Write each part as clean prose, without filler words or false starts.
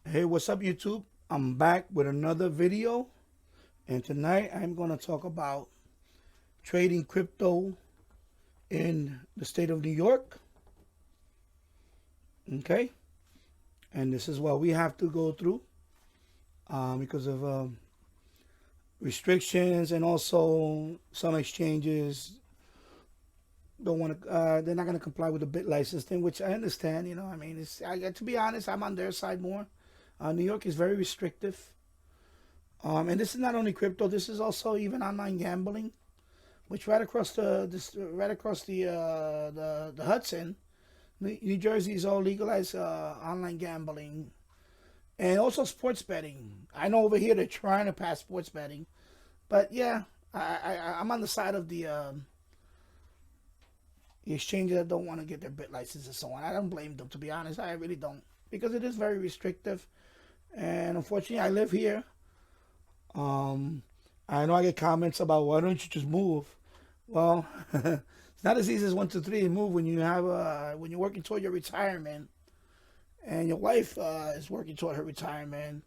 Hey, what's up, YouTube? I'm back with another video, and tonight I'm going to talk about trading crypto in the state of New York. Okay, and this is what we have to go through because of restrictions, and also some exchanges don't want to. They're not going to comply with the bit license thing, which I understand. I mean, to be honest, I'm on their side more. New York is very restrictive. And this is not only crypto. This is also even online gambling, which right across the Hudson, New Jersey is all legalized online gambling, and also sports betting. I know over here they're trying to pass sports betting, but yeah, I'm on the side of the exchanges that don't want to get their bit license and so on. I don't blame them, to be honest. I really don't, because it is very restrictive, and unfortunately, I live here. I know I get comments about, why don't you just move? Well, it's not as easy as 1, 2, 3 and move when you're working toward your retirement, and your wife is working toward her retirement,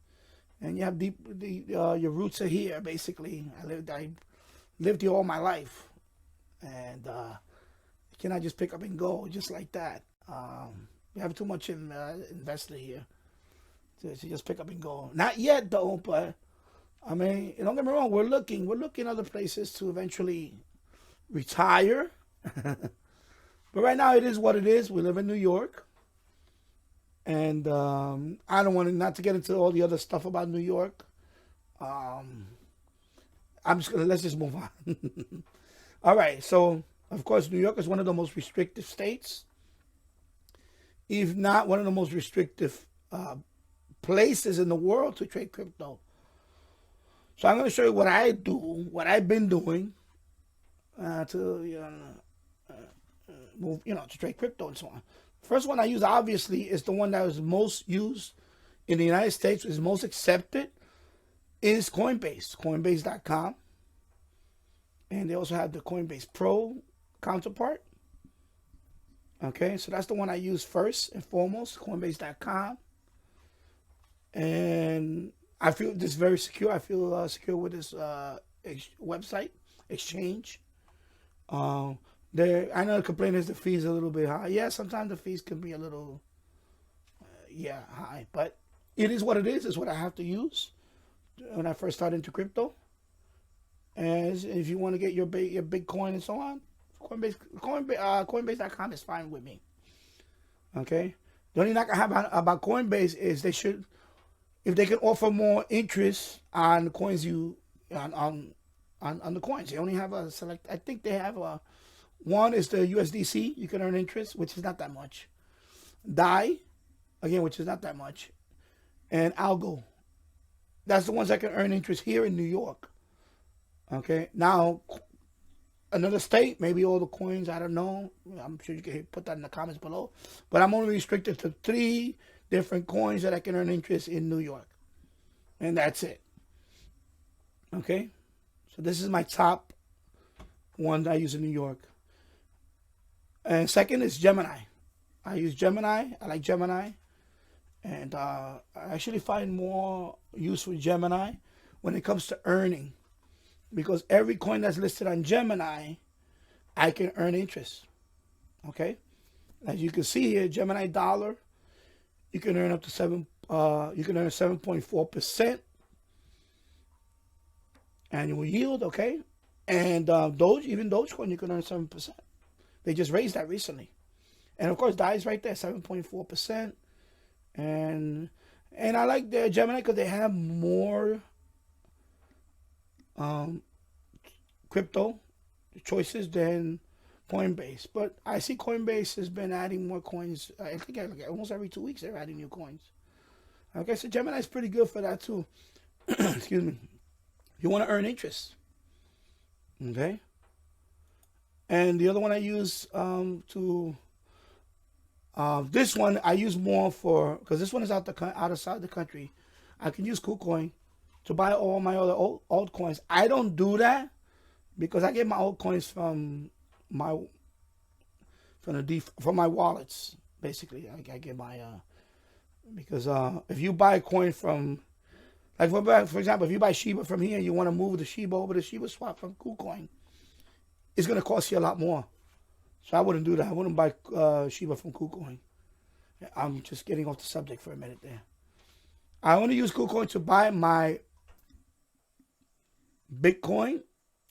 and you have your roots are here. Basically, I lived here all my life, and you cannot just pick up and go just like that. We have too much invested here to just pick up and go. Not yet though, but I mean, don't get me wrong. We're looking other places to eventually retire. But right now, it is what it is. We live in New York, and I don't want not to get into all the other stuff about New York. Let's just move on. All right. So, of course, New York is one of the most restrictive states, if not one of the most restrictive places in the world to trade crypto. So I'm going to show you what I do, what I've been doing to move, to trade crypto and so on. First one I use, obviously, is the one that was most used in the United States, is most accepted, is Coinbase, Coinbase.com. And they also have the Coinbase Pro counterpart. Okay, so that's the one I use first and foremost, Coinbase.com. And I feel this very secure. I feel secure with this website exchange. I know the complaint is the fees a little bit high. Yeah, sometimes the fees can be a little, high. But it is what it is. It's what I have to use when I first started into crypto. And if you want to get your Bitcoin and so on, Coinbase.com is fine with me. Okay. The only knock I have about Coinbase is if they can offer more interest on the coins on the coins. They only have a select. I think they have one is the USDC. You can earn interest, which is not that much. DAI, again, which is not that much, and Algo. That's the ones that can earn interest here in New York. Okay, now another state, maybe all the coins. I don't know. I'm sure you can put that in the comments below. But I'm only restricted to 3 different coins that I can earn interest in New York. And that's it. Okay? So this is my top one that I use in New York. And second is Gemini. I use Gemini. I like Gemini. And I actually find more use with Gemini when it comes to earning. Because every coin that's listed on Gemini, I can earn interest. Okay? As you can see here, Gemini dollar, you can earn up to 7.4% annual yield, okay? And Dogecoin, you can earn 7%. They just raised that recently. And of course, DAI is right there, 7.4%. And I like the Gemini because they have more crypto choices than Coinbase. But I see Coinbase has been adding more coins. I think almost every 2 weeks they're adding new coins. Okay, so Gemini is pretty good for that too. Excuse me. You want to earn interest. Okay. And the other one I use this one I use more for, because this one is outside the country. I can use KuCoin to buy all my other altcoins. I don't do that because I get my altcoins from my wallets. Basically, I get my Because if you buy a coin from, like for example, if you buy Shiba from here and you want to move the Shiba over to Shiba Swap from KuCoin, it's going to cost you a lot more. So I wouldn't do that. I wouldn't buy Shiba from KuCoin. I'm just getting off the subject for a minute there. I only use KuCoin to buy my Bitcoin.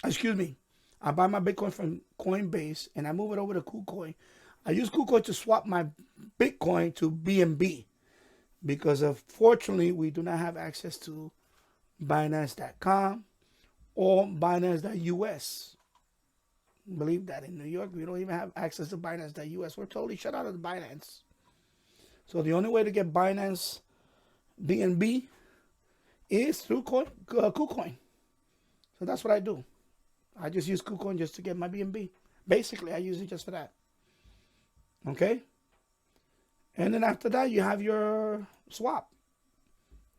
Excuse me. I buy my Bitcoin from Coinbase and I move it over to KuCoin. I use KuCoin to swap my Bitcoin to BNB because fortunately we do not have access to Binance.com or Binance.us. Believe that in New York we don't even have access to Binance.us. We're totally shut out of the Binance. So the only way to get Binance BNB is through KuCoin. So that's what I do. I just use KuCoin just to get my BNB. Basically, I use it just for that. Okay? And then after that, you have your swap.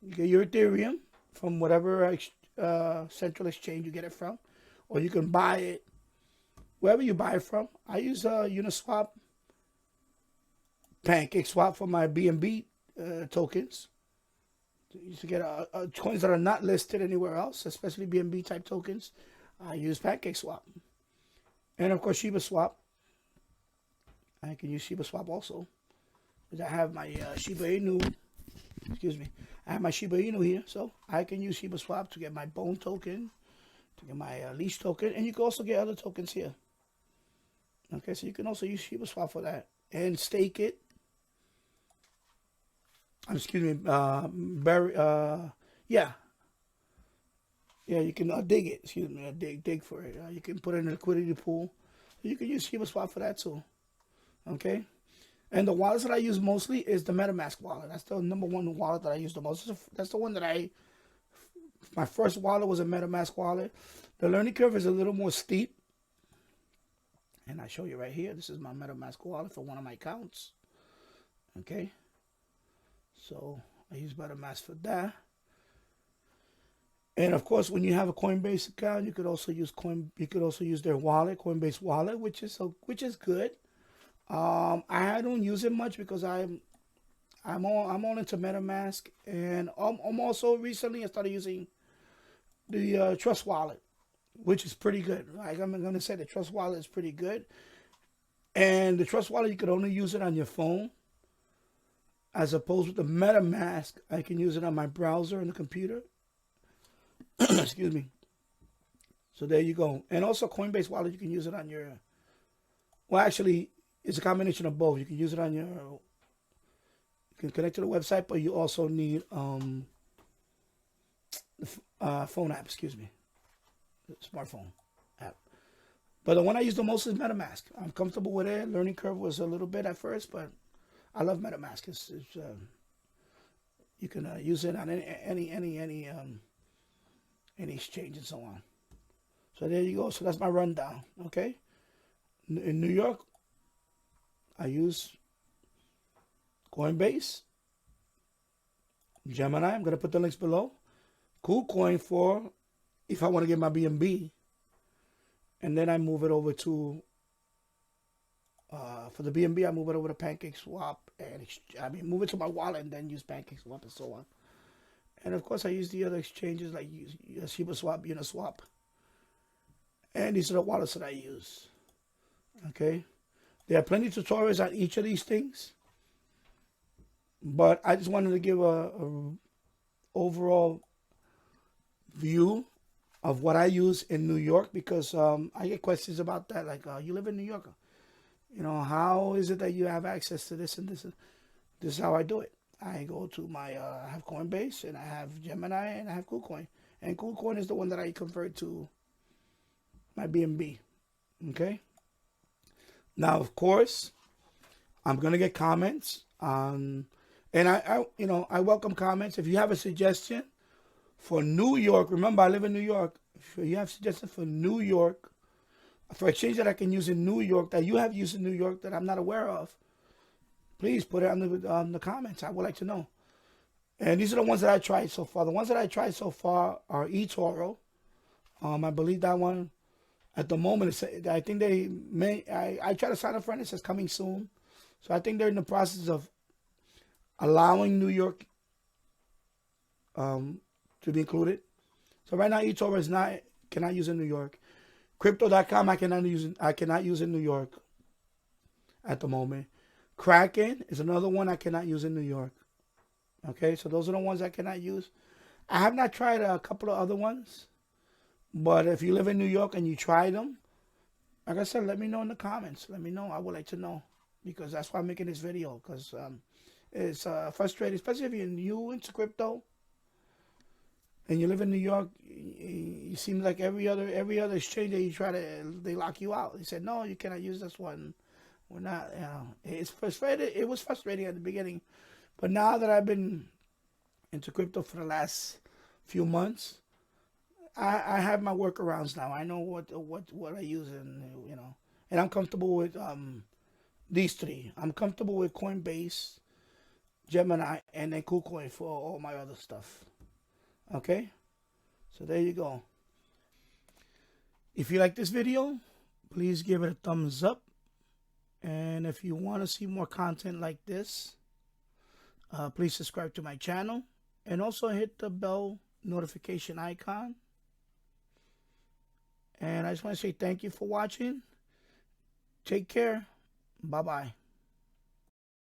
You get your Ethereum from whatever central exchange you get it from. Or you can buy it wherever you buy it from. I use Uniswap, PancakeSwap for my BNB tokens. To get coins that are not listed anywhere else, especially BNB type tokens. I use PancakeSwap. And of course, Shiba Swap. I can use Shiba Swap also. Because I have my Shiba Inu. Excuse me. I have my Shiba Inu here. So I can use Shiba Swap to get my Bone token. To get my Leash token. And you can also get other tokens here. Okay, so you can also use Shiba Swap for that. And stake it. Excuse me. Yeah. Yeah, you can dig it. Excuse me, dig for it. You can put it in a liquidity pool. You can use Shiba Swap for that too. Okay? And the wallets that I use mostly is the MetaMask wallet. That's the number one wallet that I use the most. That's the one that my first wallet was a MetaMask wallet. The learning curve is a little more steep. And I show you right here. This is my MetaMask wallet for one of my accounts. Okay? So I use MetaMask for that. And of course, when you have a Coinbase account, you could also use their wallet, Coinbase wallet, which is good. I don't use it much because I'm all into MetaMask, and I'm also recently I started using the Trust Wallet, which is pretty good. Like I'm gonna say, the Trust Wallet is pretty good, and the Trust Wallet you could only use it on your phone, as opposed with the MetaMask, I can use it on my browser and the computer. Excuse me. So there you go. And also Coinbase Wallet, you can use it on your, well, actually, it's a combination of both. You can use it on your, you can connect to the website, but you also need phone app, excuse me. Smartphone app. But the one I use the most is MetaMask. I'm comfortable with it. Learning curve was a little bit at first, but I love MetaMask. You can use it on any exchange and so on. So there you go. So that's my rundown. Okay. In New York, I use Coinbase, Gemini. I'm gonna put the links below. KuCoin for if I want to get my BNB, and then I move it over to for the BNB. I move it over to PancakeSwap and move it to my wallet and then use PancakeSwap and so on. And of course, I use the other exchanges like Shiba Swap, Uniswap. And these are the wallets that I use. Okay? There are plenty of tutorials on each of these things. But I just wanted to give a overall view of what I use in New York because I get questions about that. Like, you live in New York. You know, how is it that you have access to this and this? This is how I do it. I go to I have Coinbase, and I have Gemini, and I have KuCoin. And KuCoin is the one that I convert to my BNB. Okay? Now, of course, I'm going to get comments. And I welcome comments. If you have a suggestion for New York, remember, I live in New York. If you have suggestions for New York, for exchange that I can use in New York, that you have used in New York that I'm not aware of, please put it on the comments. I would like to know. And these are the ones that I tried so far. The ones that I tried so far are eToro. I believe that one at the moment, I think I try to sign up for it. It says coming soon. So I think they're in the process of allowing New York to be included. So right now, eToro is not cannot use in New York. Crypto.com I cannot use in New York at the moment. Kraken is another one I cannot use in New York. Okay, so those are the ones I cannot use. I have not tried a couple of other ones, but if you live in New York and you try them, like I said, let me know in the comments. Let me know. I would like to know, because that's why I'm making this video, because it's frustrating, especially if you're new into crypto and you live in New York. You seem like every other exchange that you try to, they lock you out. They said, no, you cannot use this one. We're not, it's frustrating. It was frustrating at the beginning, but now that I've been into crypto for the last few months, I have my workarounds now. I know what I use, and I'm comfortable with these three. I'm comfortable with Coinbase, Gemini, and then KuCoin for all my other stuff. Okay, so there you go. If you like this video, please give it a thumbs up. And if you want to see more content like this, please subscribe to my channel. And also hit the bell notification icon. And I just want to say thank you for watching. Take care. Bye-bye.